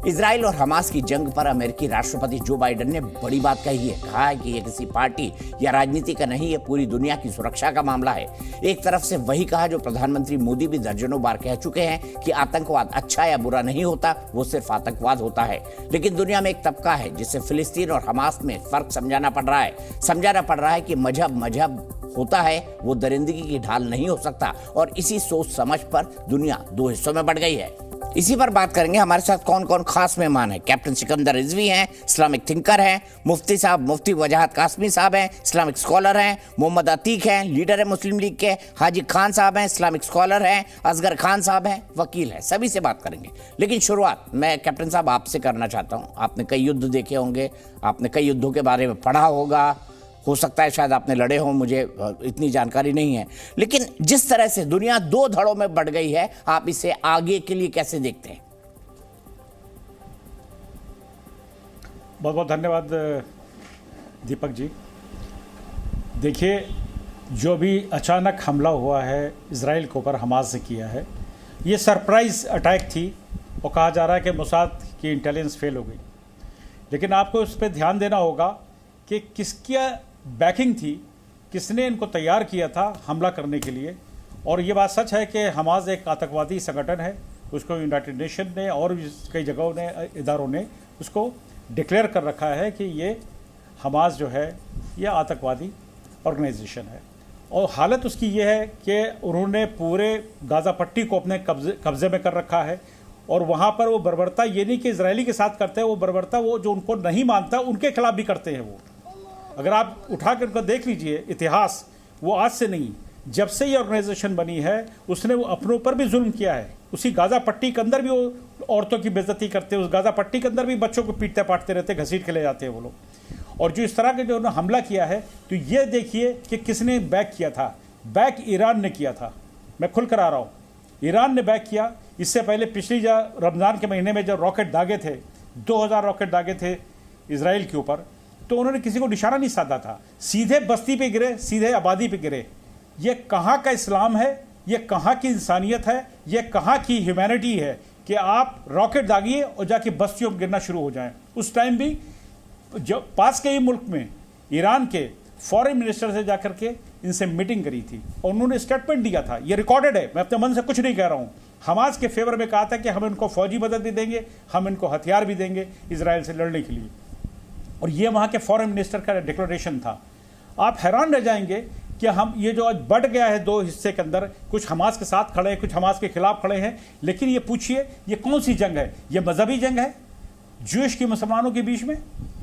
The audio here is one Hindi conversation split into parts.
इजराइल और हमास की जंग पर अमेरिकी राष्ट्रपति जो बाइडेन ने बड़ी बात कही है। कहा है कि यह किसी पार्टी या राजनीति का नहीं है, पूरी दुनिया की सुरक्षा का मामला है। एक तरफ से वही कहा जो प्रधानमंत्री मोदी भी दर्जनों बार कह चुके हैं कि आतंकवाद अच्छा या बुरा नहीं होता, वो सिर्फ आतंकवाद होता है। लेकिन दुनिया में एक तबका है जिसे फिलिस्तीन और हमास में फर्क समझाना पड़ रहा है कि मजहब होता है, वो दरिंदगी की ढाल नहीं हो सकता। और इसी सोच समझ पर दुनिया दो हिस्सों में बढ़ गई है। इसी पर बात करेंगे। हमारे साथ कौन कौन खास मेहमान हैं। कैप्टन सिकंदर रिजवी हैं, इस्लामिक थिंकर हैं। मुफ्ती साहब, मुफ्ती वजाहत कासमी साहब हैं, इस्लामिक स्कॉलर हैं। मोहम्मद अतीक हैं, लीडर है मुस्लिम लीग के। हाजी खान साहब हैं, इस्लामिक स्कॉलर हैं। असगर खान साहब हैं, वकील हैं। सभी से बात करेंगे। लेकिन शुरुआत मैं कैप्टन साहब आपसे करना चाहता हूँ। आपने कई युद्ध देखे होंगे, आपने कई युद्धों के बारे में पढ़ा होगा, हो सकता है शायद आपने लड़े हो, मुझे इतनी जानकारी नहीं है। लेकिन जिस तरह से दुनिया दो धड़ों में बढ़ गई है, आप इसे आगे के लिए कैसे देखते हैं? बहुत बहुत धन्यवाद दीपक जी। देखिए, जो भी अचानक हमला हुआ है इजराइल के ऊपर हमास से किया है, ये सरप्राइज अटैक थी और कहा जा रहा है कि मोसाद की इंटेलिजेंस फेल हो गई। लेकिन आपको उस पर ध्यान देना होगा कि किसकी बैकिंग थी, किसने इनको तैयार किया था हमला करने के लिए। और ये बात सच है कि हमास एक आतंकवादी संगठन है, उसको यूनाइटेड नेशन ने और भी कई जगहों ने, इदारों ने उसको डिक्लेयर कर रखा है कि ये हमास जो है ये आतंकवादी ऑर्गेनाइजेशन है। और हालत उसकी ये है कि उन्होंने पूरे गाज़ा पट्टी को अपने कब्जे में कर रखा है। और वहाँ पर वो बर्बरता ये नहीं कि इजरायली के साथ करते हैं, वो बर्बरता वो जो उनको नहीं मानता उनके खिलाफ भी करते हैं। वो अगर आप उठा कर उनको देख लीजिए इतिहास, वो आज से नहीं, जब से ये ऑर्गेनाइजेशन बनी है उसने वो अपनों पर भी जुल्म किया है। उसी गाज़ा पट्टी के अंदर भी वो औरतों की बेइज्जती करते हैं, उस गाज़ा पट्टी के अंदर भी बच्चों को पीटते पाटते रहते, घसीट के ले जाते हैं वो लोग। और जो इस तरह के जो उन्होंने हमला किया है, तो ये देखिए कि किसने बैक किया था। बैक ईरान ने किया था। मैं खुल कर आ रहा हूँ, ईरान ने बैक किया। इससे पहले पिछली रमज़ान के महीने में जब रॉकेट दागे थे, 2000 रॉकेट दागे थे इजराइल के ऊपर, तो उन्होंने किसी को निशाना नहीं साधा था, सीधे बस्ती पे गिरे, सीधे आबादी पे गिरे। ये कहाँ का इस्लाम है, ये कहाँ की इंसानियत है, ये कहाँ की ह्यूमैनिटी है कि आप रॉकेट दागिए और जाके बस्तियों में गिरना शुरू हो जाएं। उस टाइम भी जो पास के ही मुल्क में ईरान के फॉरेन मिनिस्टर से जाकर के इनसे मीटिंग करी थी और उन्होंने स्टेटमेंट दिया था, ये रिकॉर्डेड है, मैं अपने मन से कुछ नहीं कह रहा हूँ। हमास के फेवर में कहा था कि हम इनको फौजी मदद भी देंगे, हम इनको हथियार भी देंगे इजराइल से लड़ने के लिए। और ये वहाँ के फॉरेन मिनिस्टर का डिक्लेरेशन था। आप हैरान रह जाएंगे कि हम ये जो आज बढ़ गया है दो हिस्से के अंदर, कुछ हमास के साथ खड़े हैं, कुछ हमास के खिलाफ खड़े हैं। लेकिन ये पूछिए, ये कौन सी जंग है? ये मजहबी जंग है ज्यूइश की मुसलमानों के बीच में,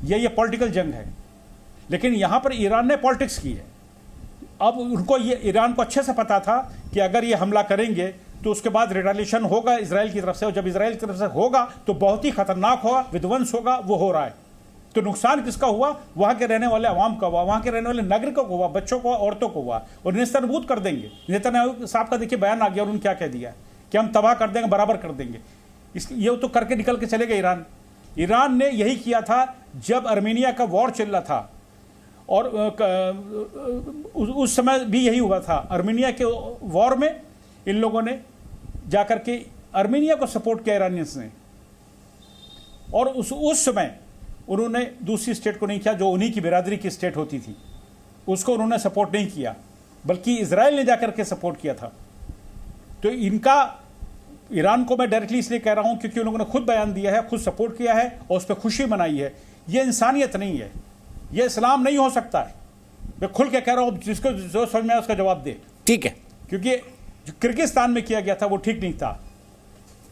या ये पॉलिटिकल जंग है? लेकिन यहाँ पर ईरान ने पॉलिटिक्स की है। अब उनको ये, ईरान को अच्छे से पता था कि अगर ये हमला करेंगे तो उसके बाद रिटेलिएशन होगा इजराइल की तरफ से, और जब इजराइल की तरफ से होगा तो बहुत ही खतरनाक होगा, विध्वंस होगा। वो हो रहा है। तो नुकसान किसका हुआ? वहां के रहने वाले अवाम का हुआ, वहां के रहने वाले नागरिकों को हुआ, बच्चों को, औरतों को हुआ। और नेस्तनाबूद कर देंगे। नेतन्याहू साहब का देखिए बयान आ गया, और उन्होंने क्या कह दिया कि हम तबाह कर देंगे, बराबर कर देंगे। ये तो करके निकल के चले गए ईरान। ईरान ने यही किया था जब अर्मेनिया का वॉर चल रहा था, और उस समय भी यही हुआ था। अर्मेनिया के वॉर में इन लोगों ने जाकर के अर्मेनिया को सपोर्ट किया, ईरानियंस ने। और उस समय उन्होंने दूसरी स्टेट को नहीं किया जो उन्हीं की बिरादरी की स्टेट होती थी, उसको उन्होंने सपोर्ट नहीं किया, बल्कि इजराइल ने जाकर के सपोर्ट किया था। तो इनका, ईरान को मैं डायरेक्टली इसलिए कह रहा हूं क्योंकि उन लोगों ने खुद बयान दिया है, खुद सपोर्ट किया है और उस पर खुशी मनाई है। यह इंसानियत नहीं है, यह इस्लाम नहीं हो सकता है। मैं खुल के कह रहा हूं, जिसको जो समझ में आए उसका जवाब दे। ठीक है, क्योंकि जो किर्गिस्तान में किया गया था वो ठीक नहीं था।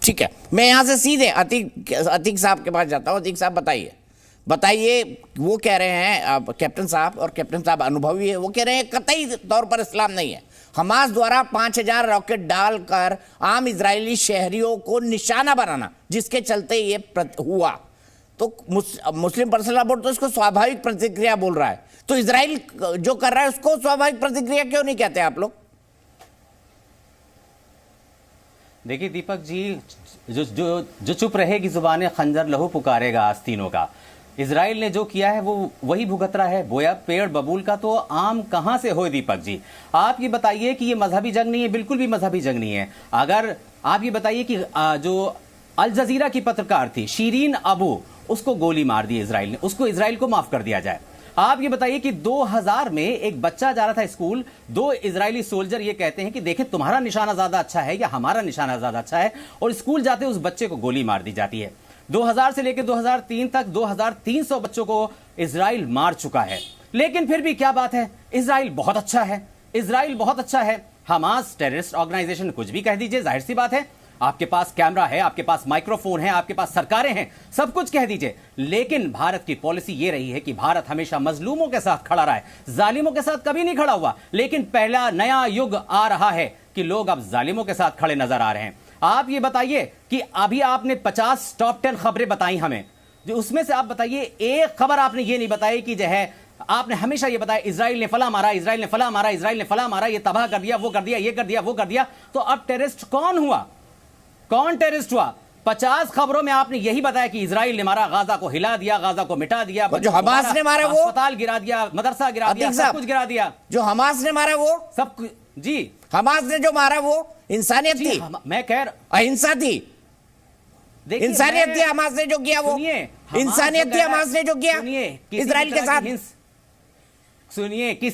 ठीक है, मैं यहां से सीधे अतीक साहब के पास जाता हूं। अतीक साहब बताइए, वो कह रहे हैं कैप्टन साहब, और कैप्टन साहब अनुभवी है, वो कह रहे हैं कतई तौर पर इस्लाम नहीं है। हमास द्वारा 5000 रॉकेट डालकर आम इजरायली शहरियों को निशाना बनाना, जिसके चलते ये हुआ, तो मुस्लिम पर्सनल लॉ बोर्ड तो इसको स्वाभाविक प्रतिक्रिया बोल रहा है। तो इजराइल जो कर रहा है उसको स्वाभाविक प्रतिक्रिया क्यों नहीं कहते आप लोग? देखिए दीपक जी, जो चुप रहेगी जुबान खंजर लहू पुकारेगा आस्तीनों का। इजराइल ने जो किया है वो वही भुगत रहा है। बोया पेड़ बबूल का तो आम कहां से हो दीपक जी? आप ये बताइए कि ये मजहबी जंग नहीं है, बिल्कुल भी मजहबी जंग नहीं है। अगर आप ये बताइए कि जो अल जजीरा की पत्रकार थी शीरीन अबू, उसको गोली मार दी इजराइल ने, उसको इजराइल को माफ कर दिया जाए। आप ये बताइए कि 2000 में एक बच्चा जा रहा था स्कूल, 2 इजरायली सोल्जर ये कहते हैं कि देखें तुम्हारा निशाना ज्यादा अच्छा है या हमारा निशाना ज्यादा अच्छा है, और स्कूल जाते उस बच्चे को गोली मार दी जाती है। 2000 से लेकर 2003 तक 2300 बच्चों को इजराइल मार चुका है। लेकिन फिर भी क्या बात है, इजराइल बहुत अच्छा है, इजराइल बहुत अच्छा है। हमास टेररिस्ट ऑर्गेनाइजेशन कुछ भी कह दीजिए, जाहिर सी बात है, आपके पास कैमरा है, आपके पास माइक्रोफोन है, आपके पास सरकारें हैं, सब कुछ कह दीजिए। लेकिन भारत की पॉलिसी यह रही है कि भारत हमेशा मजलूमों के साथ खड़ा रहा है, जालिमों के साथ कभी नहीं खड़ा हुआ। लेकिन पहला नया युग आ रहा है कि लोग अब जालिमों के साथ खड़े नजर आ रहे हैं। आप ये बताइए कि अभी आपने 50 टॉप 10 खबरें बताई हमें, जो उसमें से आप बताइए एक खबर आपने ये नहीं बताई कि जो है, आपने हमेशा ये बताया इजराइल ने फला मारा, इजराइल ने फला मारा, इजराइल ने फला मारा, ये तबाह कर दिया, वो कर दिया, ये कर दिया, वो कर दिया। तो अब टेररिस्ट कौन हुआ, कौन टेररिस्ट हुआ? 50 खबरों में आपने यही बताया कि इजराइल ने मारा, गाजा को हिला दिया, गाजा को मिटा दिया, जो हमास ने मारा वो, अस्पताल गिरा दिया, मदरसा गिरा दिया, सब कुछ गिरा दिया। जो हमास ने मारा वो सब कुछ, जी हमास ने जो मारा वो इंसानियत थी, मैं कह रहा, अहिंसा थी, इंसानियत थी। हमास ने जो किया वो इंसानियत थी, हमास ने जो किया इजराइल के साथ। सुनिए, किस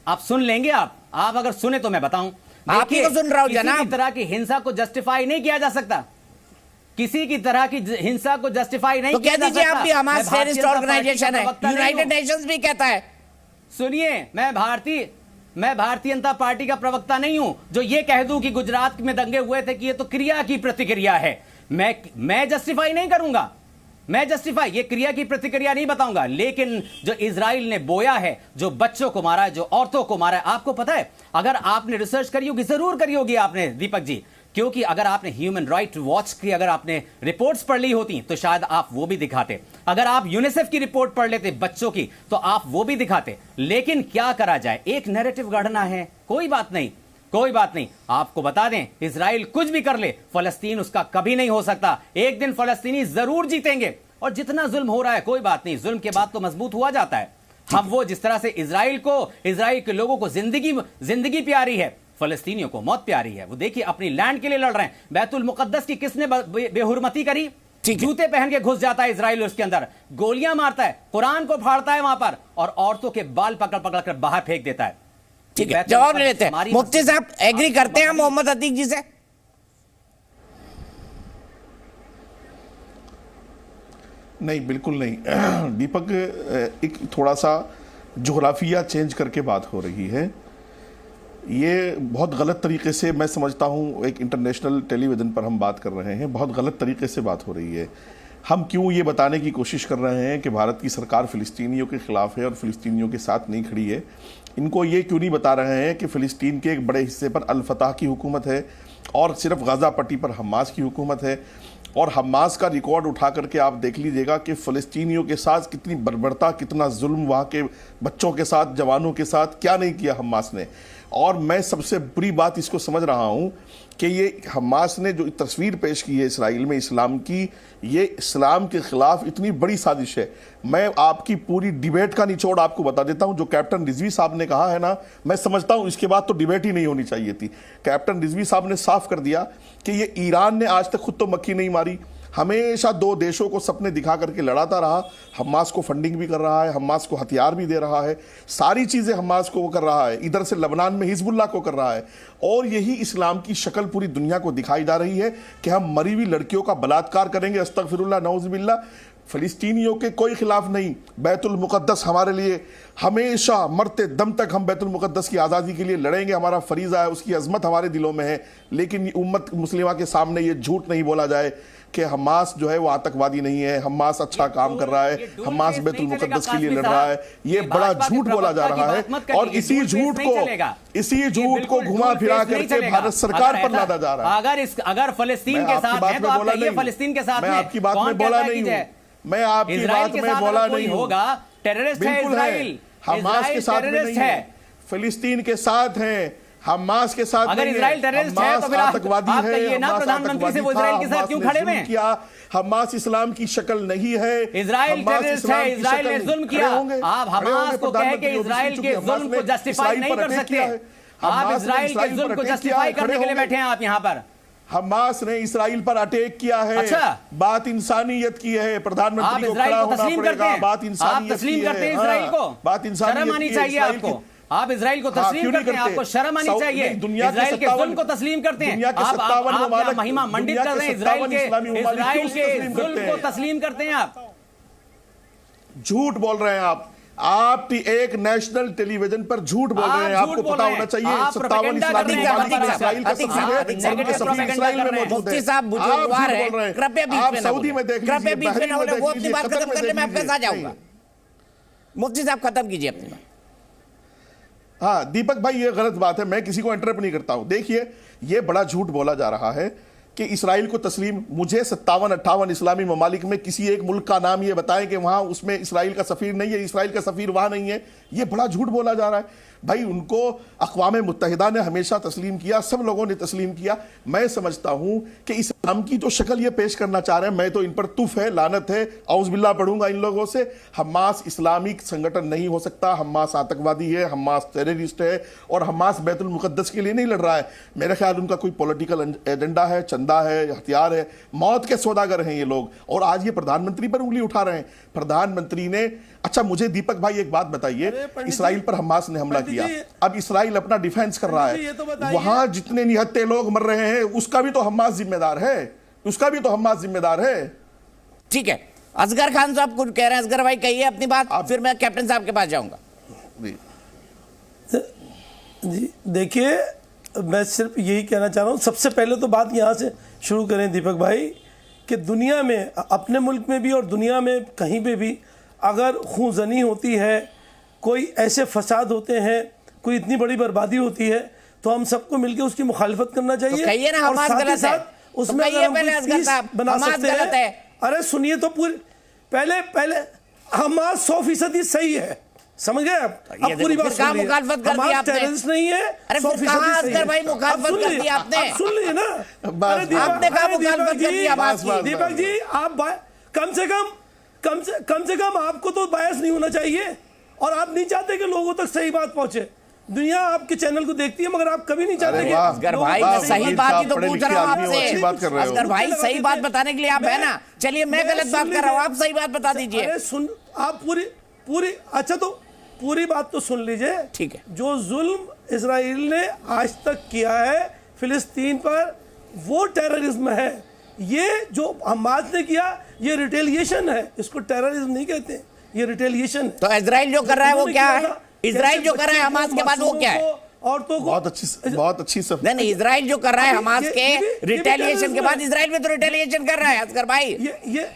आप सुन लेंगे, आप अगर सुने तो मैं बताऊं। आप ही को सुन रहा हूं जनाब। किसी तरह की हिंसा को जस्टिफाई नहीं किया जा सकता, किसी की तरह की हिंसा को जस्टिफाई नहीं किया जा सकता। तो कह दीजिए आप भी हमास टेररिस्ट ऑर्गेनाइजेशन है, यूनाइटेड नेशंस भी कहता है। सुनिए, मैं भारतीय जनता पार्टी का प्रवक्ता नहीं हूं जो ये कह दूं कि गुजरात में दंगे हुए थे कि ये तो क्रिया की प्रतिक्रिया है। मैं जस्टिफाई नहीं करूंगा, मैं जस्टिफाई ये क्रिया की प्रतिक्रिया नहीं बताऊंगा। लेकिन जो इजराइल ने बोया है, जो बच्चों को मारा है, जो औरतों को मारा है, आपको पता है, अगर आपने रिसर्च करी होगी, जरूर करी होगी आपने दीपक जी, क्योंकि अगर आपने ह्यूमन राइट वॉच की अगर आपने रिपोर्ट्स पढ़ ली होती तो शायद आप वो भी दिखाते। अगर आप यूनिसेफ की रिपोर्ट पढ़ लेते बच्चों की तो आप वो भी दिखाते। लेकिन क्या करा जाए, एक नैरेटिव गढ़ना है, कोई बात नहीं, कोई बात नहीं। आपको बता दें, इजराइल कुछ भी कर ले, फलस्तीन उसका कभी नहीं हो सकता। एक दिन फलस्तीनी जरूर जीतेंगे। और जितना जुल्म हो रहा है, कोई बात नहीं, जुल्म के बाद तो मजबूत हुआ जाता है। हम वो जिस तरह से इजराइल के लोगों को जिंदगी प्यारी है, फलस्तीनियों को मौत प्यारी है। वो देखिए अपनी लैंड के लिए लड़ रहे हैं। बैतुल मुकद्दस की किसने बेहुरमती करी? जूते पहन के घुस जाता है इजराइल, उसके अंदर गोलियां मारता है, कुरान को फाड़ता है वहां पर, और औरतों के बाल पकड़ पकड़ कर बाहर फेंक देता है। ठीक है, जवाब ले लेते हैं। मुफ्ती साहब एग्री करते हैं मोहम्मद अतीक जी से? नहीं, बिल्कुल नहीं। दीपक, एक थोड़ा सा जोग्राफिया चेंज करके बात हो रही है। ये बहुत गलत तरीके से, मैं समझता हूँ, एक इंटरनेशनल टेलीविज़न पर हम बात कर रहे हैं, बहुत गलत तरीके से बात हो रही है। हम क्यों ये बताने की कोशिश कर रहे हैं कि भारत की सरकार फ़िलिस्तीनियों के ख़िलाफ़ है और फ़िलिस्तीनियों के साथ नहीं खड़ी है? इनको ये क्यों नहीं बता रहे हैं कि फ़िलिस्तीन के एक बड़े हिस्से पर अल फताह की हुकूमत है और सिर्फ गाज़ा पट्टी पर हमास की हुकूमत है? और हमास का रिकॉर्ड उठा करके आप देख लीजिएगा कि फ़लस्तीनियों के साथ कितनी बर्बरता, कितना जुल्म, वहाँ के बच्चों के साथ, जवानों के साथ क्या नहीं किया हमास ने। और मैं सबसे बुरी बात इसको समझ रहा हूँ कि ये हमास ने जो तस्वीर पेश की है इसराइल में इस्लाम की, ये इस्लाम के ख़िलाफ़ इतनी बड़ी साजिश है। मैं आपकी पूरी डिबेट का निचोड़ आपको बता देता हूँ। जो कैप्टन रिजवी साहब ने कहा है ना, मैं समझता हूँ इसके बाद तो डिबेट ही नहीं होनी चाहिए थी। कैप्टन रिजवी साहब ने साफ कर दिया कि ये ईरान ने आज तक खुद तो मक्खी नहीं मारी, हमेशा दो देशों को सपने दिखा करके लड़ाता रहा। हमास को फंडिंग भी कर रहा है, हमास को हथियार भी दे रहा है, सारी चीज़ें हमास को वो कर रहा है। इधर से लबनान में हिजबुल्लाह को कर रहा है। और यही इस्लाम की शक्ल पूरी दुनिया को दिखाई जा रही है कि हम मरी हुई लड़कियों का बलात्कार करेंगे, अस्तगफिरुल्लाह नऊज़ुबिल्लाह। फ़िलिस्तीनियों के कोई खिलाफ नहीं। बैतुल मुक़द्दस हमारे लिए हमेशा मरते दम तक हम बैतुल मुक़द्दस की आज़ादी के लिए लड़ेंगे, हमारा फरीज़ा है, उसकी अज़मत हमारे दिलों में है। लेकिन उम्मत मुस्लिमा के सामने ये झूठ नहीं बोला जाए कि हमास जो है वो आतंकवादी नहीं है, हमास अच्छा काम कर रहा है, हमास बैतुल मुक़द्दस के लिए लड़ रहा है। ये बड़ा झूठ बोला जा रहा है और इसी झूठ को घुमा फिरा करके भारत सरकार पर लादा जा रहा है। अगर फ़लस्तीन के साथ है तो आप कहिए फ़लस्तीन के साथ है। मैं आपकी बात में बोला नहीं हूं, मैं आपकी बात में बोला नहीं होगा। टेररिस्ट है इजराइल, हमास के साथ नहीं है, फिलिस्तीन के साथ हैं, हमास के साथ। अगर इजराइल टेररिस्ट है तो फिर आतंकवादी है। कहिए ना प्रधानमंत्री से वो इजराइल के साथ क्यों खड़े हुए हैं? हमास इस्लाम की शक्ल नहीं है। इजराइल टेररिस्ट है, इजराइल ने जुल्म किया। आप हमास को कह के इजराइल के जुल्म को जस्टिफाई नहीं कर सकते। आप इजराइल के जुल्म को जस्टिफाई करने के लिए बैठे हैं आप यहाँ पर। हमास ने इसराइल पर अटैक किया है। अच्छा। बात इंसानियत की है, प्रधानमंत्री को खड़ा होना पड़ेगा। बात इंसानियत तस्लीम की है। करते हैं इसराइल को, बात इंसानियत शर्म आनी की है, चाहिए इसराइल आपको। की- आप इसराइल को तस्लीम करते हैं, आपको शर्म आनी चाहिए। दुनिया इजराइल के जुल्म को तस्लीम करते हैं, दुनिया के आप 57 ममालिक महिमा मंडित दुनिया कर के रहे हैं इजराइल 57 के इस्लामी ममालिक इजराइल क्यों के तस्लीम करते जुल्म को हैं? तस्लीम करते हैं आप। झूठ बोल रहे हैं आप एक नेशनल टेलीविजन पर झूठ बोल रहे हैं। आप आपको झूठ बोल पता रहे होना हैं। चाहिए आप 57 प्रोपेगेंडा इस्लामी कर रहे हैं। ममालिक में इस्राइल का अतिक सफीर साहब, है, अतिक उनके साहब, सफीर इस्राइल में मौजूद है। मुफ्ती साहब आप बुजुर्गवार झूठ हैं, बोल रहे हैं। कृपया बीच आप में ना सऊदी में बोलें। देख कृपया लीजिए, बीच में बहरीन ना में बोलें, देख वो अपनी लीजिए, बात कतर खत्म में करने देख में आपके लीजिए। साथ जाऊंगा। मुफ्ती साहब खत्म कीजिए अपनी बात। हाँ दीपक भाई, ये गलत बात है, मैं किसी को इंटरप्ट नहीं करता हूं। देखिए, ये बड़ा झूठ बोला जा रहा है कि इसराइल को तस्लीम। मुझे 57-58 इस्लामी ममालिक में किसी एक मुल्क का नाम ये बताएं कि वहां उसमें इसराइल का सफीर नहीं है, इसराइल का सफीर वहां नहीं है। ये बड़ा झूठ बोला जा रहा है भाई। उनको अक़वाम मुत्तहिदा ने हमेशा तस्लीम किया, सब लोगों ने तस्लीम किया। मैं समझता हूं कि इस्लाम की जो शक्ल ये पेश करना चाह रहे हैं, मैं तो इन पर तुफ है, लानत है, औज़ बिल्लाह पढ़ूंगा इन लोगों से। हमास इस्लामिक संगठन नहीं हो सकता, हमास आतंकवादी है, हमास टेररिस्ट है, और हमास बैतुल मुक़द्दस के लिए नहीं लड़ रहा है। मेरे ख्याल उनका कोई पॉलिटिकल एजेंडा है, चंदा है, हथियार है, मौत के सौदागर हैं ये लोग। और आज ये प्रधानमंत्री पर उंगली उठा रहे हैं। प्रधानमंत्री ने, अच्छा मुझे दीपक भाई एक बात बताइए, इसराइल पर हमास ने हमला किया, अब इसराइल अपना डिफेंस कर रहा है, वहां जितने निहत्थे लोग मर रहे हैं उसका भी तो हमास जिम्मेदार है, उसका भी तो हमास जिम्मेदार है। ठीक है, असगर खान साहब कुछ कह रहे हैं। असगर भाई कहिए अपनी बात, फिर मैं कैप्टन साहब के पास जाऊंगा। जी देखिए, मैं सिर्फ यही कहना चाह रहा हूँ, सबसे पहले तो बात यहाँ से शुरू करें दीपक भाई, कि दुनिया में, अपने मुल्क में भी और दुनिया में कहीं पे भी अगर खूंजनी होती है, कोई ऐसे फसाद होते हैं, कोई इतनी बड़ी बर्बादी होती है, तो हम सबको मिलकर उसकी मुखालफत करना चाहिए। तो कहिए ना हमास गलत है, उसमें तो कहिए पहले असगर साहब, हमास गलत है। अरे सुनिए तो पूरी, पहले हमास 100% सही है, समझ गए आप? अब पूरी बात सुन लीजिए, मुखालफत कर दी आपने, टेररिस्ट नहीं है। अरे फिर कहाँ असगर भाई मुखालफत कर दी आपने? सुन लीजिए ना, आपने कहा मुखालफत कर दी हमास की। दीपक जी, आप कम से कम आपको तो बायस नहीं होना चाहिए, और आप नहीं चाहते कि लोगों तक सही बात पहुंचे। दुनिया आपके चैनल को देखती है, मगर आप कभी नहीं चाहते कि असगर भाई, मैं सही बात ही तो पूछ रहा हूँ आपसे। हो। असगर भाई, सही बात बताने के लिए आप है ना। चलिए, मैं गलत बात कर रहा हूँ, आप सही बात बता दीजिए। अरे सुन, आप पूरी अच्छा तो पूरी बात तो सुन लीजिए। ठीक है। जो जुल्म इजराइल ने आज तक किया है फिलिस्तीन पर, वो टेररिज्म है। ये जो हमास ने किया, ये रिटेलिएशन है, इसको टेररिज्म नहीं कहते, ये रिटेलिएशन है। तो इजराइल जो कर रहा है वो क्या है? इजराइल जो कर रहा है हमास के बाद वो क्या है? औरतों को बहुत अच्छी सब। नहीं, इजराइल जो कर रहा है हमास के रिटेलिएशन के बाद, इजराइल में तो रिटेलिएशन कर रहा है असगर भाई। ये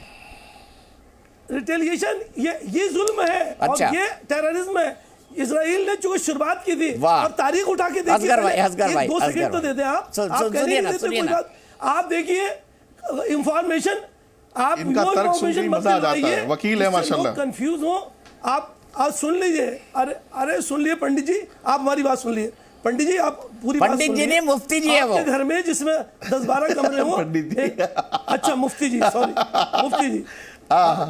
रिटेलिएशन, ये जुल्म है। अच्छा। और ये टेररिज्म है। इजराइल ने जो शुरुआत की थी, वाह। और तारीख उठा के देखिए, असगर भाई, असगर भाई, 2 असगर सेकंड तो भाई। दे दें आप। सुनिए आप ना, सुनिए ना। आप देखिए इंफॉर्मेशन, आप इनका तर्क सुन के मजा आ जाता है, वकील है माशाल्लाह। कंफ्यूज हो आप सुन लीजिए। अरे सुन लिए पंडित जी, आप हमारी बात सुन लिए। पंडित जी, आप पूरी बात पंडित सुन जी लिए। नहीं, मुफ्ती जी है वो। आपके घर में जिसमें 10-12 कमरे हो, पंडित जी। अच्छा मुफ्ती जी, सॉरी मुफ्ती जी,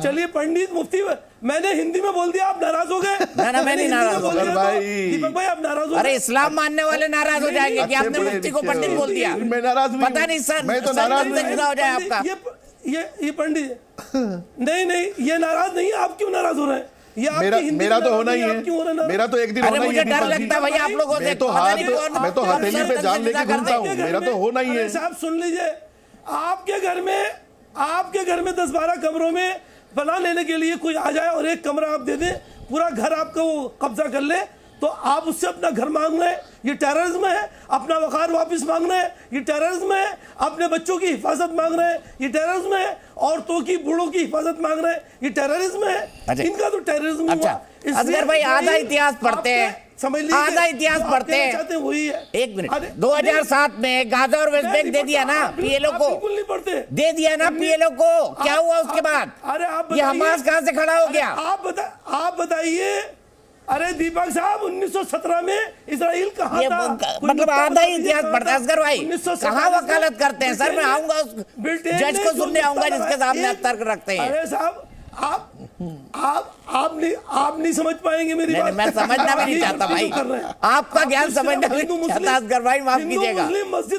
चलिए पंडित मुफ्ती, मैंने हिंदी में बोल दिया, आप नाराज हो गए? ना, मैं नहीं नाराज बोल हूं। दिया भाई। तो दीपक भाई, आप नाराज हो अरे गए? इस्लाम मानने वाले नाराज हो जाएंगे कि आपने मुफ्ती को पंडित बोल दिया। मैं नाराज नहीं पता हूं। नहीं सर, मैं तो नाराज नहीं जुदा हो जाए आपका। ये पंडित नहीं, ये नाराज नहीं है। आप क्यों नाराज हो रहे हैं? ये आपकी हिंदी मेरा में तो नाराज होना ही नहीं आप क्यों हो रहे है, हैं? मेरा तो एक दिन अरे होना ही मुझे है डर दीपक जी। लगता है भाई आप लोगों से। मैं तो हथेली पे जान लेके घूमता हूँ, मेरा तो होना ही है। साहब सुन लीजिए, आपके घर में 10-12 कमरों में बना लेने के लिए कोई आ जाए और एक कमरा आप दे दें, पूरा घर आपका वो कब्जा कर ले, तो आप उससे अपना घर मांग रहे हैं, ये टेररिज्म है। अपना वकार वापस मांग रहे हैं, ये टेररिज्म है। अपने बच्चों की हिफाजत मांग रहे हैं, ये टेररिज्म है। औरतों की, बूढ़ों की हिफाजत मांग रहे हैं, ये टेररिज्म है। अच्छा। इनका तो टेररिज्म अच्छा, असगर भाई, आधा इतिहास पढ़ते हैं, समझ लीजिए, आधा इतिहास पढ़ते हैं। चाहते हैं वही है। एक मिनट, 2007 में गाजा और वेस्ट बैंक दे दिया ना पीएलओ को, बिल्कुल नहीं पढ़ते, दे दिया ना पीएलओ को। क्या हुआ उसके बाद? अरे आप ये हमास कहां से खड़ा हो गया? आप बताइए। अरे दीपक साहब, 1917 में इजराइल कहां था? मतलब आधा ही इतिहास पढ़ता है असगर भाई। कहां वकालत करते हैं सर? मैं आऊंगा उस जज को सुनने आऊंगा जिसके सामने आप तर्क रखते हैं। अरे साहब, आप नहीं समझ पाएंगे मेरी बात। मैं समझना भी नहीं चाहता भाई, आपका ज्ञान समझना भी नहीं चाहता असगर भाई, माफ कीजिएगा।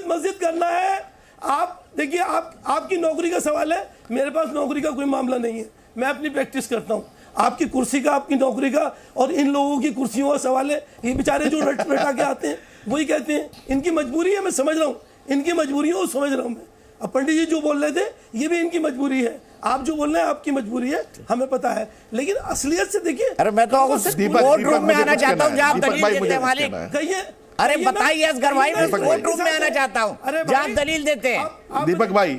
मस्जिद करना है, आप देखिए, आपकी नौकरी का सवाल है, मेरे पास नौकरी का कोई मामला नहीं है, मैं अपनी प्रैक्टिस करता हूँ। आपकी कुर्सी का, आपकी नौकरी का और इन लोगों की कुर्सियों का सवाल है। ये बेचारे जो रटा के आते हैं वही कहते हैं, इनकी मजबूरी है, मैं समझ रहा हूँ, इनकी मजबूरी है, समझ रहा हूँ मैं। अब पंडित जी जो बोल रहे थे ये भी इनकी मजबूरी है, आप जो बोल रहे हैं आपकी मजबूरी है, हमें पता है, लेकिन असलियत से देखिए। अरे मैं तो उस कोर्ट रूम में आना चाहता हूँ जहाँ दलील देते हैं मालिक। कहिए, अरे बताइए असगर भाई, मैं कोर्ट रूम में आना चाहता हूँ जहाँ दलील देते हैं। दीपक भाई,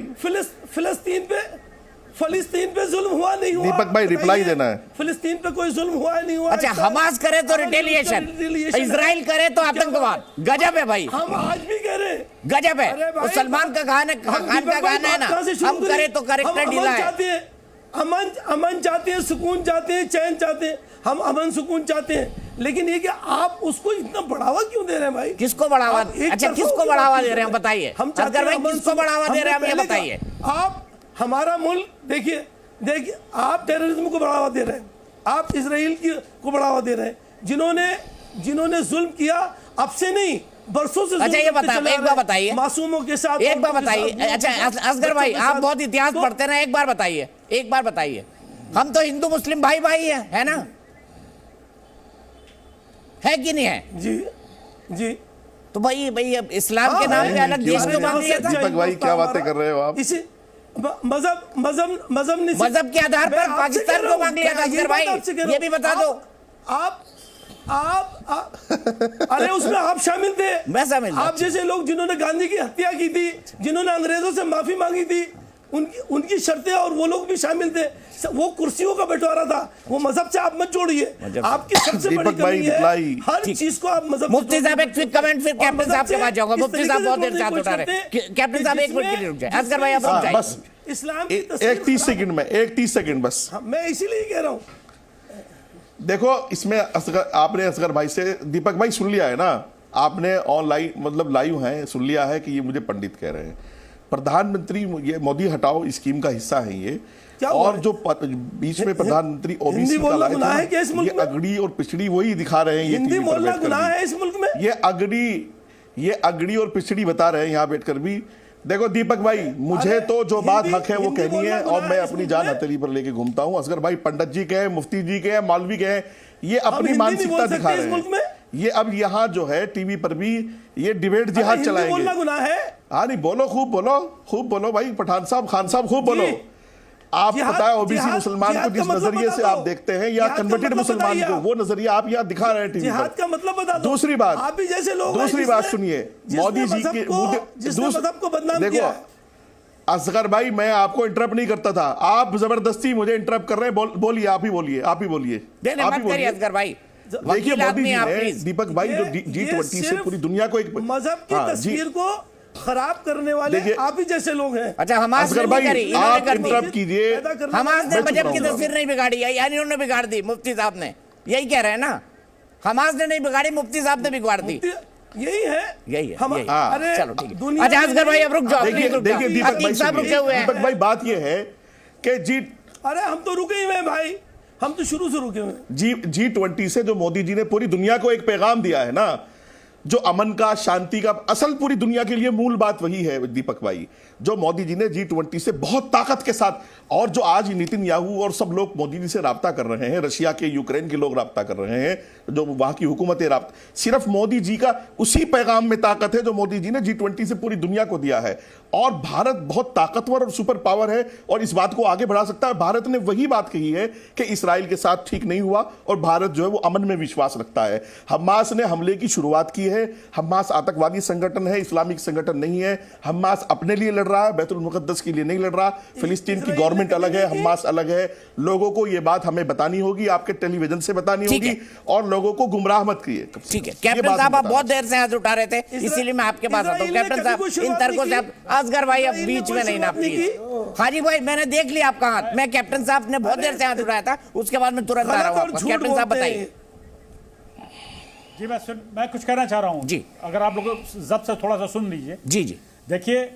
फिलिस्तीन पे जुल्म हुआ नहीं हुआ? दीपक भाई रिप्लाई देना है। फिलिस्तीन पे कोई जुल्म हुआ नहीं हुआ? अच्छा, हमास करे तो रिटेलिएशन, इजराइल करे तो आतंकवाद। गजब है भाई, हम आज भी कह रहे हैं गजब है। वो सलमान का खान का गाना है ना, हम करे तो करेक्टर ढीला है। अमन चाहते हैं, सुकून चाहते हैं, चैन चाहते हैं, हम अमन सुकून चाहते हैं, लेकिन ये कि आप उसको इतना बढ़ावा क्यों दे रहे हैं भाई? किसको बढ़ावा? अच्छा, किसको बढ़ावा दे रहे हैं बताइए, असगर भाई, किसको बढ़ावा दे रहे हैं हमें बताइए। आप हमारा मुल्क देखिए, आप टेररिज्म को बढ़ावा दे रहे हैं, आप इजराइल को बढ़ावा दे रहे हैं, जिन्होंने जुल्म किया, अब से नहीं बरसों से। अच्छा, ये बताइए, एक बार बताइए, मासूमों के साथ एक बार बताइए। अच्छा असगर भाई, आप बहुत इतिहास पढ़ते रहे, एक बार बताइए, हम तो हिंदू मुस्लिम भाई भाई है ना, है कि नहीं है? जी। तो भाई अब इस्लाम के नाम पे अलग देश क्यों मांग लिया था? दीपक भाई क्या बातें कर रहे हो आप? इसी मजहब के आधार पर पाकिस्तान को मांग लिया था असगर भाई, ये भी बता दो। अरे उसमें आप शामिल थे, मैं शामिल। आप जैसे लोग जिन्होंने गांधी की हत्या की थी, जिन्होंने अंग्रेजों से माफी मांगी थी, उनकी शर्तें, और वो लोग भी शामिल थे। वो कुर्सियों का बंटवारा था, वो मजहब से आप मत जोड़िए। आपकी सबसे बड़ी कमी है, हर चीज को आप मजहब। मुफ्ती साहब एक क्विक कमेंट, फिर कैप्टन साहब के पास जाऊंगा। मुफ्ती साहब बहुत देर से हाथ उठा रहे हैं, कैप्टन साहब 1 मिनट के लिए रुक जाए। असगर भाई आप रुक जाइए, बस इस्लाम की एक 30 सेकंड में, 30 सेकंड बस। मैं इसीलिए कह रहा हूँ, देखो इसमें आपने असगर भाई से, दीपक भाई सुन लिया है ना, आपने ऑनलाइन मतलब लाइव है, सुन लिया है कि ये मुझे पंडित कह रहे हैं। प्रधानमंत्री ये मोदी हटाओ स्कीम का हिस्सा है ये, और जो बीच में प्रधानमंत्री ओबीसी का लाए थे, ये अगड़ी और पिछड़ी वही दिखा रहे हैं। ये हिंदी बोलना गुनाह है इस मुल्क में? ये अगड़ी और पिछड़ी बता रहे हैं यहाँ बैठकर भी। देखो दीपक भाई, मुझे तो जो बात हक है वो कहनी है, और मैं अपनी जान हथेली पर लेके घूमता हूँ। असगर भाई पंडित जी के हैं, मुफ्ती जी के हैं, मौलवी के हैं, ये अपनी मानसिकता दिखा रहे हैं। ये अब यहाँ जो है टीवी पर भी ये डिबेट जिहाद चलाएंगे। बोलना गुनाह है? हाँ नहीं, बोलो, खूब बोलो भाई, पठान साहब, खान साहब, खूब बोलो। आप पता है ओबीसी मुसलमान को जिस नजरिए से आप देखते हैं, या कन्वर्टेड मुसलमान को, वो नजरिया आप यहाँ दिखा रहे हैं टीवी पर। जिहाद का मतलब बता दो। दूसरी बात, आप भी जैसे लोग, दूसरी बात सुनिए, मोदी जी के देखो असगर भाई, मैं आपको इंटरप्ट नहीं करता था, आप जबरदस्ती मुझे इंटरप्ट कर रहे हैं। बोलिए, आप ही बोलिए। असगर भाई देखिए, मोदी जी ने, दीपक भाई, जो G20 से पूरी दुनिया को एक मजहब की तस्वीर को खराब करने वाले आप ही जैसे लोग हैं। अच्छा, हमास ने भाई करी, आप इंटरप्ट कीजिए। हमास ने मजहब की तस्वीर नहीं बिगाड़ी, यानी उन्होंने बिगाड़ दी, मुफ्ती साहब ने, यही कह रहे हैं ना, हमास ने नहीं बिगाड़ी, मुफ्ती साहब ने बिगाड़ दी। यही है। अरे चलो ठीक है। अच्छा असगर भाई अब रुक जाओ, देखिए दीपक भाई, बात ये है कि अरे हम तो रुके ही हुए भाई, हम तो शुरू से रुके हुए। G20 से जो मोदी जी ने पूरी दुनिया को एक पैगाम दिया है ना, जो अमन का, शांति का, असल पूरी दुनिया के लिए मूल बात वही है दीपक भाई, जो मोदी जी ने G20 से बहुत ताकत के साथ, और जो आज नितिन याहू और सब लोग मोदी जी से राब्ता कर रहे हैं, रशिया के, यूक्रेन के लोग राब्ता कर रहे हैं, जो वहां की हुकूमतें राब्ता, सिर्फ मोदी जी का उसी पैगाम में ताकत है जो मोदी जी ने G20 से पूरी दुनिया को दिया है। और भारत बहुत ताकतवर और सुपर पावर है और इस बात को आगे बढ़ा सकता है। भारत ने वही बात कही है कि इस्राइल के साथ ठीक नहीं हुआ और भारत जो है वो अमन में विश्वास रखता है। हमास ने हमले की शुरुआत की है। हमास आतंकवादी संगठन है, इस्लामिक संगठन नहीं है। हमास अपने लिए लड़ रहा है, बैतुल मुकद्दस के लिए नहीं लड़ रहा। फिलिस्तीन की गवर्नमेंट अलग है, हमास अलग है। लोगों को यह बात हमें बतानी होगी, आपके टेलीविजन से बतानी होगी, और लोगों को गुमराह मत करिए। ठीक है कैप्टन साहब, आप बहुत देर से हाथ उठा रहे थे, इसीलिए मैं आपके पास आता हूँ। कैप्टन साहब, इन तर्कों से आप, असगर भाई अब बीच में नहीं ना प्लीज। हाजी भाई, मैंने देख लिया आपका हाथ। मैं कैप्टन साहब ने बहुत देर से हाथ उठाया था, उसके बाद मैं तुरंत आ रहा हूँ। कैप्टन साहब बताइए। जी मैं कुछ कहना चाह रहा हूँ जी, अगर आप लोग जब्त से थोड़ा सा सुन लीजिए। जी जी देखिए,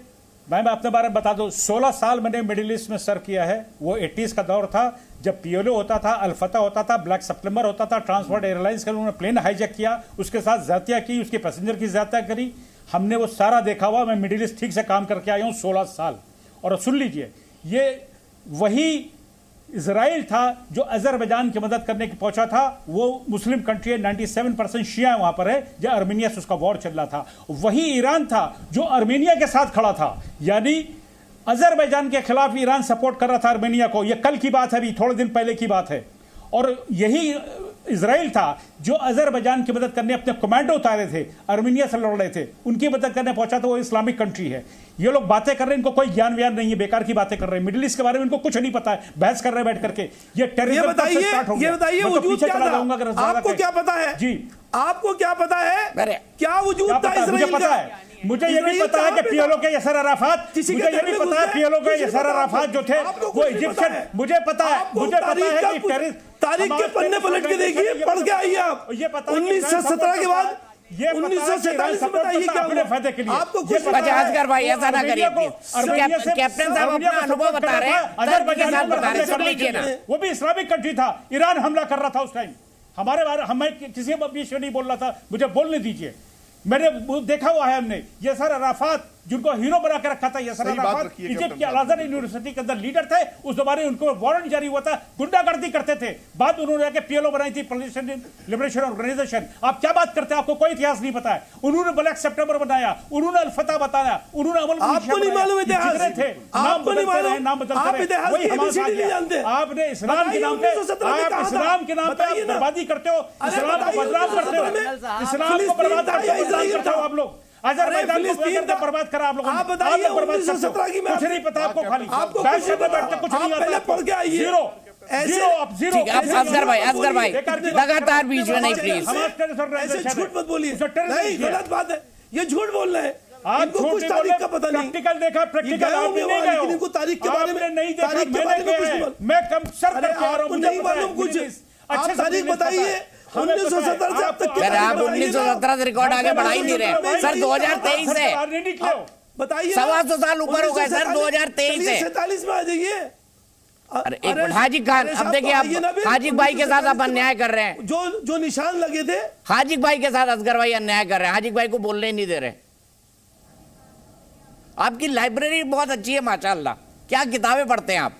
मैं अपने बारे में बता दूं, 16 साल मैंने मिडिल ईस्ट में सर्व किया है। वो 80s का दौर था जब पीएलओ होता था, अल-फतह होता था, ब्लैक सेप्टेम्बर होता था, ट्रांसपोर्ट एयरलाइंस का उन्होंने प्लेन हाईजैक किया, उसके साथ ज्यादतियां की, उसके पैसेंजर की ज्यादतियां करी। हमने वो सारा देखा हुआ। मैं मिडिल ईस्ट ठीक से काम करके आया हूँ 16 साल। और सुन लीजिए, ये वही इजराइल था जो अजरबैजान की मदद करने की पहुंचा था। वो मुस्लिम कंट्री है, 97% शिया वहां पर है, जो आर्मेनिया से उसका वॉर चल रहा था। वही ईरान था जो आर्मेनिया के साथ खड़ा था, यानी अजरबैजान के खिलाफ ईरान सपोर्ट कर रहा था आर्मेनिया को। यह कल की बात है, अभी थोड़े दिन पहले की बात है। और यही इजराइल था जो अजरबैजान की मदद करने अपने कमांडो उतारे थे, आर्मेनिया से लड़ रहे थे, उनकी मदद करने पहुंचा था। वो इस्लामिक कंट्री है। ये लोग बातें कर रहे हैं, इनको कोई ज्ञान व्यान नहीं है, बेकार की बातें कर रहे हैं। मिडिल ईस्ट के बारे में इनको कुछ नहीं पता है, बहस कर रहे हैं बैठ करके। ये टेररिज्म बताइए, ये बताइए वजूद क्या था? आपको क्या पता है जी? आपको क्या पता है क्या वजूद था मुझे पता है। मुझे ये भी पता है कि पीएलओ के यासर अराफात, मुझे ये भी पता है पीएलओ के यासर अराफात जो थे वो इजिप्शियन, मुझे पता है कि तारीख के पन्ने पलट के देखिए, पढ़ के आइए आप। ये पता 1917 के बाद, ये 1947 में बताइए क्या अपने फायदे के लिए। आपको कुछ असगर भाई ऐसा ना करिए प्लीज। कैप्टन साहब अपना अनुभव बता रहे हैं, तर्क के साथ बता रहे हैं, सुन लीजिए ना। वो भी इस्लामिक कंट्री था, ईरान हमला कर रहा था उस टाइम हमारे बारे। हमें किसी बीच में नहीं बोल रहा था, मुझे बोलने दीजिए। मैंने देखा हुआ है, हमने यासर अराफात जिनको हीरो बना के रखा था, यासर अराफात इजिप्ट के अल-अज़हर यूनिवर्सिटी के अंदर लीडर थे। उस दौरान उनको वारंट जारी हुआ था, गुंडागर्दी करते थे। बाद उन्होंने आके पीएलओ बनाई थी, पैलेस्टाइन लिबरेशन ऑर्गेनाइजेशन। आप क्या बात करते हैं? आपको कोई इतिहास नहीं पता है। उन्होंने ब्लैक सितंबर बनाया, उन्होंने अल-फतह बताया, उन्होंने अमल आपको नहीं मालूम इतिहास थे, नाम बदलते रहे, नाम बदलते रहे। वही हमारे नहीं जानते। आपने इस्लाम के नाम पे, आप इस्लाम के नाम पे बर्बादी करते हो, इस्लाम को बदनाम करते हो, इस्लाम को बर्बाद करते हो आप लोग। अजरबैजान को बर्बाद करा आप लोगों ने। आप बताइए 1917 की कुछ नहीं पता आपको, खाली आपको कुछ नहीं आता। पढ़ के आइए। Zero zero. असगर भाई लगातार बीच में नहीं प्लीज। ऐसे झूठ मत बोलिए, नहीं गलत बात है, ये झूठ बोल रहे हैं। आपको कुछ तारीख का पता नहीं। प्रैक्टिकल देखा, प्रैक्टिकल आपने नहीं गए हो, लेकिन इनको तारीख के बारे में नहीं देखा, मैंने गया है। मैं कम सर करके आ रहा हूं, नहीं मालूम कुछ। आप तारीख बताइए 1917 से अब तक अगर आप 1917 से रिकॉर्ड आगे बढ़ा ही नहीं रहे सर। 2023 है, बताइए, 125 साल ऊपर हो गए सर। 2023 है। 47 में आ जाइए। अरे एक मिनट हाजिक खान, अब देखिए आप हाजिक भाई के साथ आप अन्याय कर रहे हैं। जो निशान लगे थे हाजिक भाई के साथ असगर भाई अन्याय कर रहे हैं। हाजिक भाई को बोलने ही नहीं दे रहे। आपकी लाइब्रेरी बहुत अच्छी है माशाल्लाह, क्या किताबें पढ़ते हैं आप।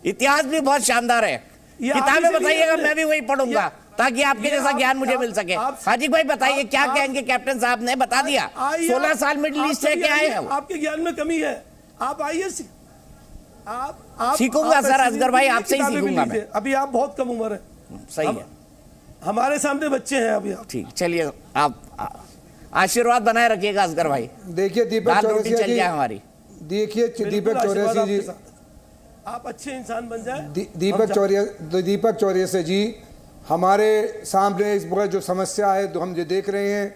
इतिहास भी बहुत शानदार है, किताबें बताइएगा, मैं भी वही पढ़ूंगा ताकि आपके जैसा ज्ञान मुझे मिल सके। हाजिक भाई बताइए क्या कहेंगे? कैप्टन साहब ने बता दिया, 16 साल मिडिल ईस्ट से क्या है। आपके ज्ञान में कमी है, आप आइए। आप सीखूंगा सर, असगर भाई आपसे ही सीखूंगा मैं। अभी आप बहुत कम उम्र है, सही है, हमारे सामने बच्चे हैं अभी आप। ठीक, चलिए आप आशीर्वाद बनाए रखिएगा असगर भाई। देखिए दीपक चौरसिया जी, हमारी देखिए दीपक चौरसिया जी, आप अच्छे इंसान बन जाए। दीपक चौरसिया जी, हमारे सामने इस वक्त जो समस्या है, जो हम जो देख रहे हैं,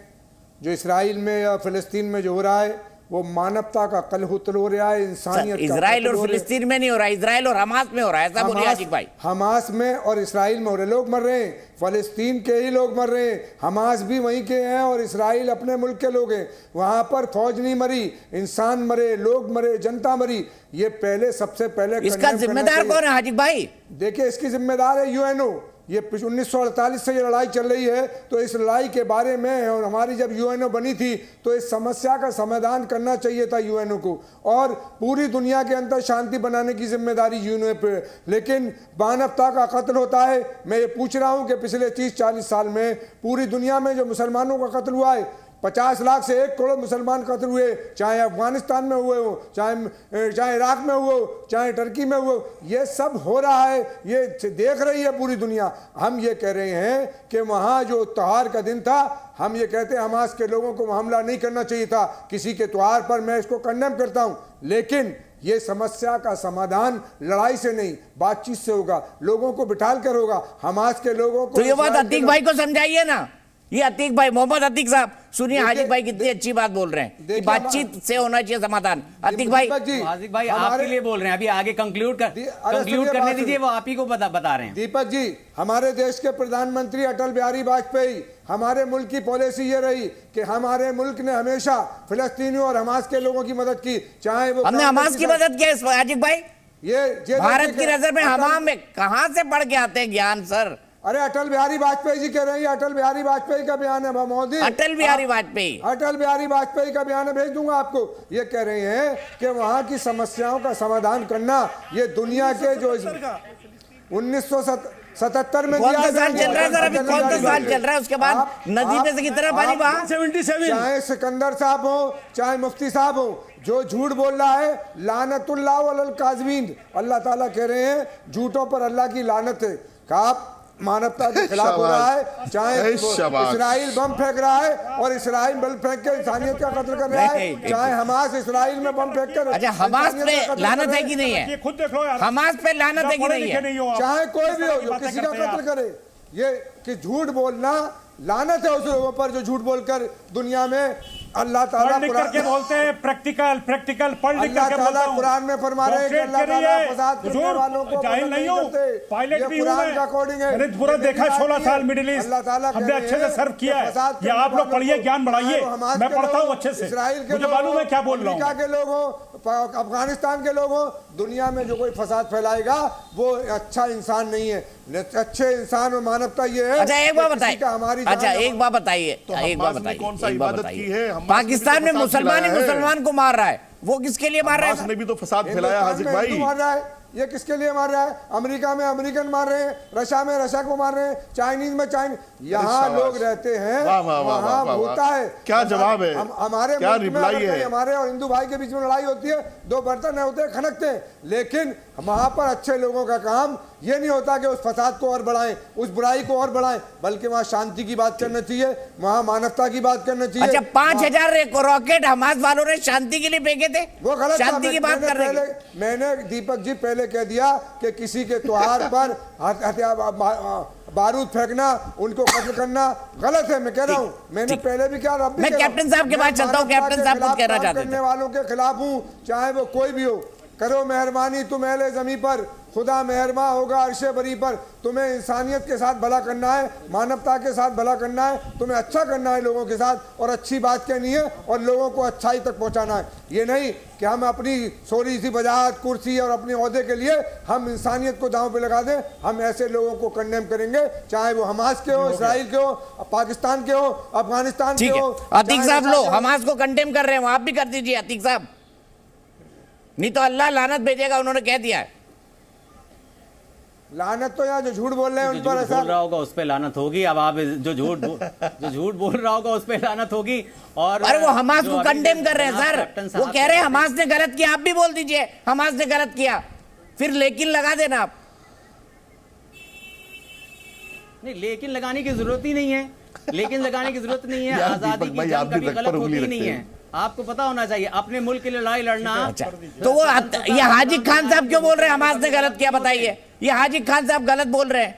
जो इसराइल में या फिलिस्तीन में जो हो रहा है, वो मानवता का कलह हो रहा है, इंसानियत। इजराइल और फिलिस्तीन में नहीं हो रहा, इजराइल और हमास में हो रहा है, ऐसा बोलिए हाजिक भाई। हमास में और इसराइल में हो रहे, लोग मर रहे हैं, फिलिस्तीन के ही लोग मर रहे हैं, हमास भी वहीं के हैं और इसराइल अपने मुल्क के लोग हैं। वहाँ पर फौज नहीं मरी, इंसान मरे, लोग मरे, जनता मरी। ये पहले सबसे पहले इसका जिम्मेदार कौन है हाजिक भाई? देखिए इसकी जिम्मेदार है यूएनओ। ये 1948 से ये लड़ाई चल रही है, तो इस लड़ाई के बारे में, और हमारी जब यूएनओ बनी थी तो इस समस्या का समाधान करना चाहिए था यूएनओ को, और पूरी दुनिया के अंदर शांति बनाने की जिम्मेदारी यूएनओ पे। लेकिन मानवता का कत्ल होता है। मैं ये पूछ रहा हूँ कि पिछले 30-40 साल में पूरी दुनिया में जो मुसलमानों का कत्ल हुआ है, 50 लाख से 1 करोड़ मुसलमान कत्ल हुए, चाहे अफगानिस्तान में हुए हो, चाहे इराक में हुए हो, चाहे टर्की में हुए हो, ये सब हो रहा है, ये देख रही है पूरी दुनिया। हम ये कह रहे हैं कि वहाँ जो त्योहार का दिन था, हम ये कहते हैं हमास के लोगों को हमला नहीं करना चाहिए था किसी के त्योहार पर, मैं इसको कंडेम करता हूँ। लेकिन ये समस्या का समाधान लड़ाई से नहीं, बातचीत से होगा, लोगों को बिठाल कर होगा। हमास के लोगों को, तो ये बात अतीक भाई को समझाइए ना। ये अतीक भाई, मोहम्मद अतीक साहब सुनिए, हाजिक भाई कितनी अच्छी बात बोल रहे हैं कि बातचीत से होना चाहिए समाधान। अतीक भाई, हाजिक भाई आपके लिए बोल रहे हैं, अभी आगे कंक्लूड करने दीजिए, वो आप ही को बता रहे हैं। दीपक जी, हमारे देश के प्रधानमंत्री अटल बिहारी वाजपेयी, हमारे मुल्क की पॉलिसी ये रही कि हमारे मुल्क ने हमेशा फिलिस्तीनियों और हमास के लोगों की मदद की, चाहे वो हमने हमास की मदद की। हाजिक भाई, ये भारत की नजर में हमाम में कहां से पढ़ के आते हैं ज्ञान सर? अरे अटल बिहारी वाजपेयी जी कह रहे हैं, अटल बिहारी वाजपेयी का बयान है मोदी। अटल बिहारी वाजपेयी, अटल बिहारी वाजपेयी का बयान भेज दूंगा आपको। ये कह रहे हैं कि वहां की समस्याओं का समाधान करना ये दुनिया के जो 1977 में कौन सा साल चल रहा है सर? अभी कौन सा साल चल रहा है? उसके बाद नदी में से कितना पानी बहा? 77। चाहे सिकंदर साहब हो, चाहे मुफ्ती साहब हो, जो झूठ बोल रहा है लानतुल्लाह वल काज़िमीन, अल्लाह ताला कह रहे हैं झूठों पर अल्लाह की लानत है। कहा मानवता के खिलाफ हो रहा है, चाहे इसराइल बम फेंक रहा है और इसराइल बम फेंक के इंसानियत का कत्ल कर रहा है, चाहे हमास इसराइल में बम फेंक कर। अच्छा, हमास पे लानत है कि नहीं है? खुद देख लो यार, हमास पे लानत है कि नहीं है? चाहे कोई भी हो जो किसी का कत्ल करे, ये कि झूठ बोलना लानत है उस लोगों पर जो झूठ बोलकर दुनिया में अल्लाह ताला पढ़ लिख करके बोलते हैं, प्रैक्टिकल पढ़ लिख करके बोलता हूं। कुरान में फरमा रहे हैं कि अल्लाह ताला फसाद करने वालों को जाहिल नहीं हो, पायलट भी हूं मैं, मैंने पूरा देखा 16 साल मिडिल ईस्ट, हमने अच्छे से सर्व किया है। ये आप लोग पढ़िए, ज्ञान बढ़ाइए, मैं पढ़ता हूँ अच्छे से, मुझे मालूम है क्या बोल रहा हूँ। अमेरिका के लोगों, अफगानिस्तान के लोगों, दुनिया में जो कोई फसाद फैलाएगा वो अच्छा इंसान नहीं है। अच्छे इंसान और मानवता ये है। अच्छा एक बात बताइए, अच्छा एक बात बताइए, एक बात बताइए, कौन सा बताइए, इबादत की है? पाकिस्तान में मुसलमान ही मुसलमान को मार रहा है, वो किसके लिए मार रहा है? हमास ने भी तो फसाद फैलाया हाजिक भाई। मार रहा है, ये किसके लिए मार रहा है? अमेरिका में अमेरिकन मार रहे हैं, रशिया में रशिया को मार रहे हैं, चाइनीज में चाइनीज, यहाँ लोग रहते हैं, वहाँ होता है। क्या जवाब है? हमारे क्या रिप्लाई है? हमारे और हिंदू भाई के बीच में लड़ाई होती है, दो बर्तन होते हैं, खनकते हैं, लेकिन वहां पर अच्छे लोगों का काम ये नहीं होता कि उस फसाद को और बढ़ाएं, उस बुराई को और बढ़ाएं, बल्कि वहां शांति की बात करना चाहिए, वहां मानवता की बात करना चाहिए। अच्छा, 5000 रॉकेट हमास वालों ने शांति के लिए फेंके थे, वो गलत शांति की बात कर रहे हैं। मैंने दीपक जी पहले कह दिया कि किसी के त्योहार पर बारूद फेंकना, उनको कत्ल करना गलत है। मैं कह रहा हूँ, मैंने पहले भी कहा, मैं कैप्टन साहब के पास चलता हूँ, कैप्टन साहब कुछ कहना चाहते थे। करने वालों के खिलाफ हूँ, चाहे वो कोई भी हो। करो मेहरबानी तुम अहले ज़मीं पर, खुदा मेहरबान होगा अर्शे बरी पर। तुम्हें इंसानियत के साथ भला करना है, मानवता के साथ भला करना है, तुम्हें अच्छा करना है लोगों के साथ, और अच्छी बात कहनी है और लोगों को अच्छाई तक पहुंचाना है। ये नहीं कि हम अपनी सोरी सी वजाहत, कुर्सी और अपने ओहदे के लिए हम इंसानियत को दांव पे लगा दें। हम ऐसे लोगों को कंडेम करेंगे, चाहे वो हमास के हो, इसराइल के हो, पाकिस्तान के हो, अफगानिस्तान के हो। अतीक साहब लो, हमास को कंडेम कर रहे हैं, आप भी कर दीजिए अतीक साहब, नहीं तो अल्लाह लानत भेजेगा, उन्होंने कह दिया है। लानत तो यहाँ जो झूठ बोल रहे हैं उन पर ऐसा बोल रहा होगा उस पे लानत होगी। अब आप जो झूठ बोल रहा होगा उस पे लानत होगी। और अरे वो हमास को कंडेम कर रहे हैं सर, वो कह रहे हैं हमास ने गलत किया, आप भी बोल दीजिए हमास ने गलत किया, फिर लेकिन लगा देना आप। नहीं, लेकिन लगाने की जरूरत ही नहीं है, लेकिन लगाने की जरूरत नहीं है। आजादी की जंग कभी गलत होती नहीं है, आपको पता होना चाहिए। अपने मुल्क की लड़ाई लड़ना। अच्छा, तो वो ये हाजी खान साहब क्यों बोल रहे हैं हमास ने गलत किया? बताइए, ये हाजी खान साहब गलत बोल रहे हैं,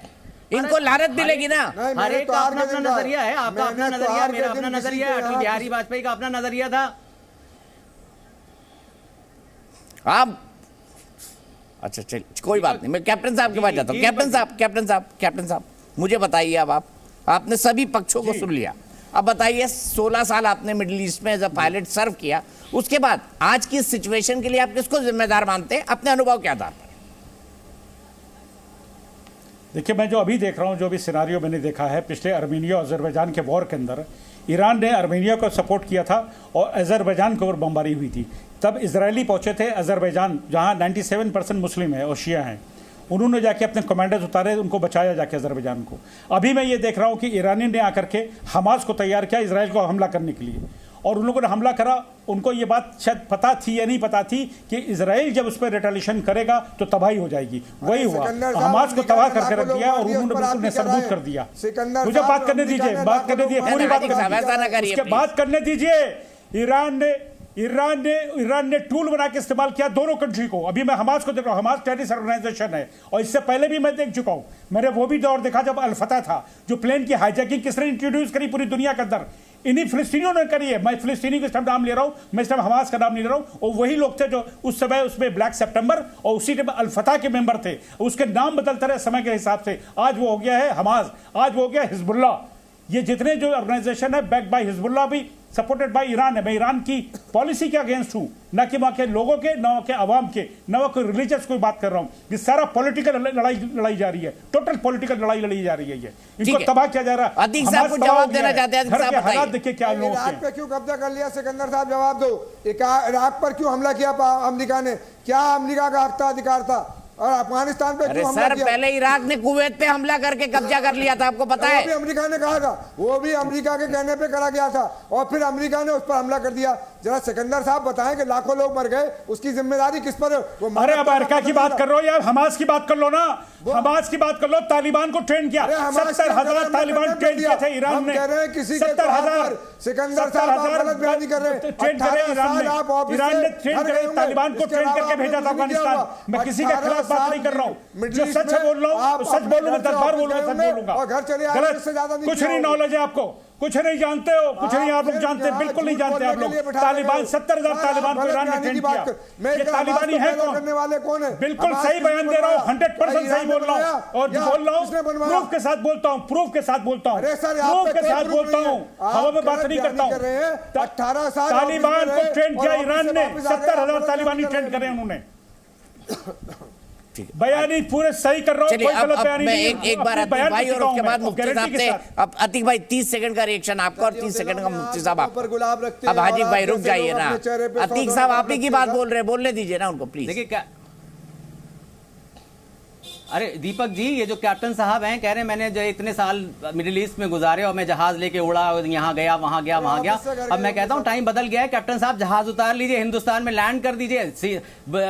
इनको लानत मिलेगी ना। हर एक का अपना अपना नजरिया है, आपका अपना नजरिया, मेरा अपना नजरिया है, अटल बिहारी वाजपेयी का अपना नजरिया था। आप अच्छा चल, कोई बात नहीं, मैं कैप्टन साहब के पास जाता हूँ। कैप्टन साहब मुझे बताइए, अब आपने सभी पक्षों को सुन लिया, अब बताइए 16 साल आपने मिडिल ईस्ट में एज अ पायलट सर्व किया, उसके बाद आज की सिचुएशन के लिए आप किसको जिम्मेदार मानते हैं? अपने अनुभव के आधार पर। देखिए, मैं जो अभी देख रहा हूँ, जो भी सिनारियो मैंने देखा है पिछले आर्मेनिया और अजरबैजान के वॉर के अंदर, ईरान ने आर्मेनिया को सपोर्ट किया था और अजरबैजान के ऊपर बमबारी हुई थी। तब इजरायली पहुंचे थे अजरबैजान, जहाँ 97% मुस्लिम है और शिया हैं, उन्होंने जाके अपने कमांडर्स उतारे, उनको बचाया जाके अजरबैजान को। अभी मैं ये देख रहा हूँ कि ईरानी ने आकर के हमास को तैयार किया इजराइल को हमला करने के लिए, और उन लोगों ने हमला करा। उनको ये बात शायद पता थी या नहीं पता थी कि इजराइल जब उस पर रिटेलिएशन करेगा तो तबाही हो जाएगी। वही हुआ, हमास को तबाह करके रख दिया और उन्होंने बिल्कुल निसरबूत कर दिया। मुझे बात करने दीजिए, पूरी बात करने दीजिए, उसके बात करने दीजिए। ईरान ने टूल बना के इस्तेमाल किया दोनों कंट्री को। अभी मैं हमास को देख रहा हूँ, हमास टेररिस्ट ऑर्गेनाइजेशन है, और इससे पहले भी मैं देख चुका हूँ। मैंने वो भी दौर देखा जब अल-फतह था, जो प्लेन की हाईजैकिंग किसने इंट्रोड्यूस करी पूरी दुनिया के अंदर, इन्हीं फिलिस्तीनियों ने करी है। मैं फिलिस्तीनी का नाम ले रहा हूँ, मैं इस टाइम हमास का नाम नहीं ले रहा हूँ। और वही लोग थे जो उस समय उसमें ब्लैक सितंबर और उसी टाइम अल-फतह के मेंबर थे, उसके नाम बदलते रहे समय के हिसाब से। आज वो हो गया है हमास, आज वो हो गया हिजबुल्लाह। ये जितने जो ऑर्गेनाइजेशन है बैक्ड बाय हिजबुल्लाह भी सपोर्टेड बाय ईरान है। मैं ईरान की पॉलिसी के अगेंस्ट हूं, न कि वहां के लोगों के, न वहां के अवाम के, न वहां कोई रिलीजियस कोई बात कर रहा हूं। ये सारा पॉलिटिकल लड़ाई जा रही है, टोटल पॉलिटिकल लड़ाई लड़ी जा रही है। ये इनको तबाह किया जा रहा है। अतीक साहब को जवाब देना चाहते हैं। घर के हालात देखिए क्या लोग इराक पे क्यों कब्जा कर लिया, सिकंदर साहब जवाब दो। इराक पर क्यों हमला किया अमेरिका ने? क्या अमेरिका का हक था, अधिकार था? और अफगानिस्तान पे क्यों हमला किया? पहले इराक ने कुवैत पे हमला करके कब्जा कर लिया था, आपको पता है? वो भी अमेरिका ने कहा था, वो भी अमेरिका के कहने पे करा गया था, और फिर अमेरिका ने उस पर हमला कर दिया। जरा सिकंदर साहब बताएं कि लाखों लोग मर गए, उसकी जिम्मेदारी किस पर है? अरे अमेरिका की बात कर रहे हो या हमास की बात कर लो ना, हमास की बात कर लो। तालिबान को ट्रेन किया, 70,000 तालिबान ट्रेन किए थे ईरान ने। 70,000 सिकंदर साहब गलत बयानी कर रहे हैं। ट्रेन करे ईरान ने ट्रेन करे, तालिबान को ट्रेन करके भेजा था अफगानिस्तान। मैं किसी के खिलाफ बात नहीं कर रहा हूँ, जो सच बोल रहा हूँ सच बोलूंगा, 10 बार बोलूंगा, सच बोलूंगा। गलत कुछ नहीं नॉलेज है आपको, कुछ नहीं जानते हो, कुछ नहीं आप लोग जानते, बिल्कुल नहीं जानते आप लोग। तालिबान 70,000 तालिबान को ईरान ने ट्रेन किया। ये तालिबानी है कौन? बिल्कुल सही बयान दे रहा हूँ, 100% सही बोल रहा हूँ, और जो बोल रहा हूँ प्रूफ के साथ बोलता हूँ, प्रूफ के साथ बोलता हूँ, प्रूफ के साथ बोलता हूँ, हवा में बात नहीं करता हूँ। 18 साल तालिबान को ट्रेन किया ईरान ने, 70,000 तालिबानी ट्रेन करे उन्होंने। बयानी पूरे सही कर रहा हूं, कोई गलत बयानी नहीं। एक बार अतीक भाई और उसके बाद मुफ्ती साहब से। अब अतीक भाई 30 सेकंड का रिएक्शन आपका और 30 सेकंड का मुफ्ती साहब आपका। अब हाजी भाई रुक जाइए ना, अतीक साहब आप ही की बात बोल रहे हैं, बोलने दीजिए ना उनको प्लीज। देखिए क्या, अरे दीपक जी, ये जो कैप्टन साहब हैं कह रहे हैं मैंने जो इतने साल मिडिल ईस्ट में गुजारे और मैं जहाज लेके उड़ा, यहाँ गया वहां गया वहां गया। अब मैं कहता हूँ टाइम बदल गया है कैप्टन साहब, जहाज उतार लीजिए, हिंदुस्तान में लैंड कर दीजिए।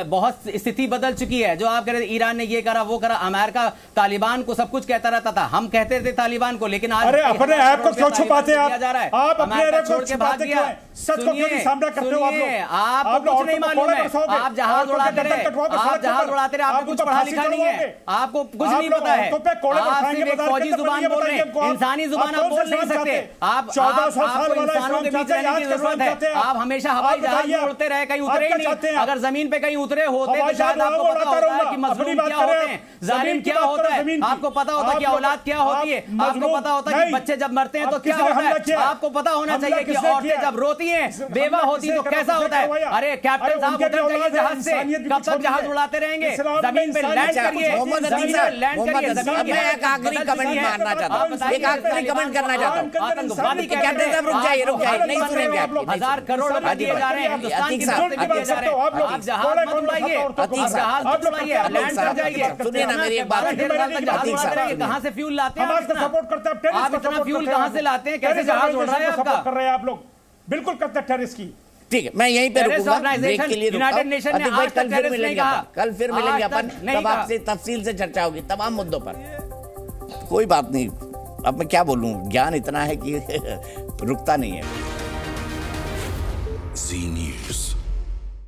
बहुत स्थिति बदल चुकी है। जो आप कह रहे थे ईरान ने ये करा वो करा, अमेरिका तालिबान को सब कुछ कहता रहता था, हम कहते थे तालिबान को, लेकिन आज अरे अपने ऐप को क्यों छुपाते हैं आप अपने ऐप छोड़ के भाग गया। सच को क्यों सामना करते हो आप लोग? आपको कुछ नहीं मालूम है, आप जहाज उड़ाते रहे, आप जहाज उड़ाते रहे, आपको कुछ पढ़ा लिखा नहीं है, आपको कुछ नहीं पता है। आप सिर्फ एक फौजी जुबान बोल रहे हैं, इंसानी जुबान आप बोल नहीं सकते। आपको इंसानों के बीच रहने की जरूरत है। आप हमेशा हवाई जहाज में उड़ते रहे, कहीं उतरे ही नहीं। अगर जमीन पे कहीं उतरे होते तो शायद आपको पता होता है कि मजलूम क्या होते हैं, जालिम क्या होता है, आपको पता होता कि औलाद क्या होती है, आपको पता होता कि बच्चे जब मरते हैं तो क्या होता है, आपको पता होना चाहिए कि औरतें जब रोती हैं, बेवा होती तो कैसा होता है। अरे कैप्टन साहब उतर जाइए जहाज से, कब तक जहाज उड़ाते रहेंगे? जमीन पे लैंड करिए, जमीन पे लैंड करिए। मैं एक आखिरी कमेंट मारना चाहता हूँ, एक आखिरी कमेंट करना चाहता हूँ। आतंकवादी कैप्टन साहब रुक जाइए, नहीं सुनेंगे आप। 1000 करोड़ रुपए दिए जा रहे हैं, हिंदुस्तान की तरफ से दिए जा रहे हैं। आप जहाज मत उड़ाइए, जहाज मत उड़ाइए, लैंड कर जाइए। सुनिए ना मेरी एक बात, कहाँ से फ्यूल लाते हैं? सपोर्ट करते हैं, आप इतना फ्यूल कहाँ से लाते हैं? कैसे जहाज उड़ रहा है आपका? कर रहे हैं आप लोग, बिल्कुल करते हैं टेररिस्ट की। ठीक है, मैं यहीं पे रुकूंगा, ब्रेक के लिए यूनाइटेड नेशन ने आज तक टेररिस्ट नहीं कहा। कल फिर मिलेंगे अपन, तब आपसे तफसील से चर्चा होगी तमाम मुद्दों पर। कोई बात नहीं, अब मैं क्या बोलूं, ज्ञान इतना है कि रुकता नहीं है। जी न्यूज़।